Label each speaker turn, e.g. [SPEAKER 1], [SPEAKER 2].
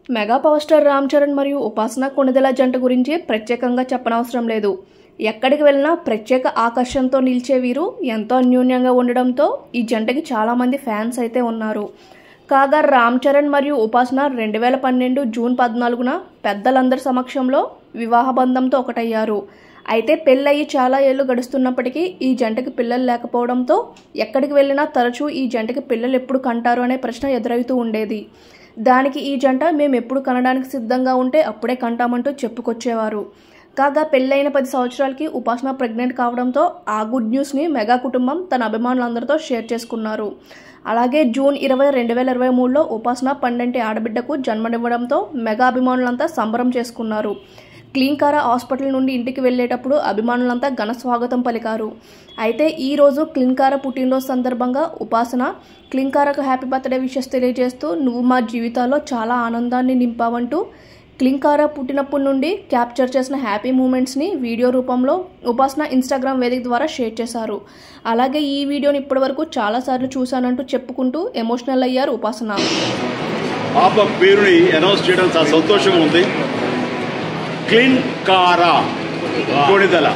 [SPEAKER 1] Mega power star Ram Charan మరియు ఉపాసన కొణిదెల జంట గురించి ప్రత్యేకంగా చెప్పనవసరం లేదు. ఎక్కడికి వెళ్ళినా ప్రత్యేక ఆకర్షణతో నిలిచే వీరు ఎంతో అన్యోన్యంగా ఉండడంతో ఈ జంటకి చాలామంది ఫ్యాన్స్ అయితే ఉన్నారు. కాగా రామ్ చరణ్ మరియు ఉపాసన 2012 జూన్ 14న పెద్దలందరి సమక్షంలో వివాహ బంధంతో ఒకటయ్యారు. అయితే పెళ్ళయి చాలా ఏళ్లు గడుస్తున్నప్పటికీ ఈ జంటకి పిల్లలు లేకపోవడంతో ఎక్కడికి వెళ్ళినా తరచూ ఈ జంటకి పిల్లలు ఎప్పుడు కంటారు అనే ప్రశ్న ఎదురవుతూ ఉండేది. దానికి ఈ జంట మేము ఎప్పుడు కనడానికి సిద్ధంగా ఉంటే అప్పుడే కంటామంటూ చెప్పుకొచ్చేవారు. కాగా పెళ్ళైన 10 సంవత్సరాలకి ఉపాసన ప్రెగ్నెంట్ కావడంతో ఆ గుడ్ న్యూస్ని మెగా కుటుంబం తన అభిమానులందరితో షేర్ చేసుకున్నారు. అలాగే జూన్ 20, 2023లో ఉపాసన 12 ఆడబిడ్డకు జన్మనివ్వడంతో మెగా అభిమానులంతా సంబరం చేసుకున్నారు. క్లీంకార హాస్పిటల్ నుండి ఇంటికి వెళ్ళేటప్పుడు అభిమానులంతా ఘన స్వాగతం పలికారు. అయితే ఈరోజు క్లీంకార పుట్టినరోజు సందర్భంగా ఉపాసన క్లీంకారకు హ్యాపీ బర్త్డే విషెస్ తెలియజేస్తూ నువ్వు మా జీవితాల్లో చాలా ఆనందాన్ని నింపావంటూ క్లీంకార పుట్టినప్పటి నుండి క్యాప్చర్ చేసిన హ్యాపీ మూమెంట్స్ని వీడియో రూపంలో ఉపాసన ఇన్స్టాగ్రామ్ వేదిక ద్వారా షేర్ చేశారు. అలాగే ఈ వీడియోని ఇప్పటివరకు చాలాసార్లు చూశానంటూ చెప్పుకుంటూ ఎమోషనల్ అయ్యారు ఉపాసన.
[SPEAKER 2] పాప పేరుని అనౌన్స్ చేయడం చాలా సంతోషంగా ఉంది. క్లీంకార కొణిదెల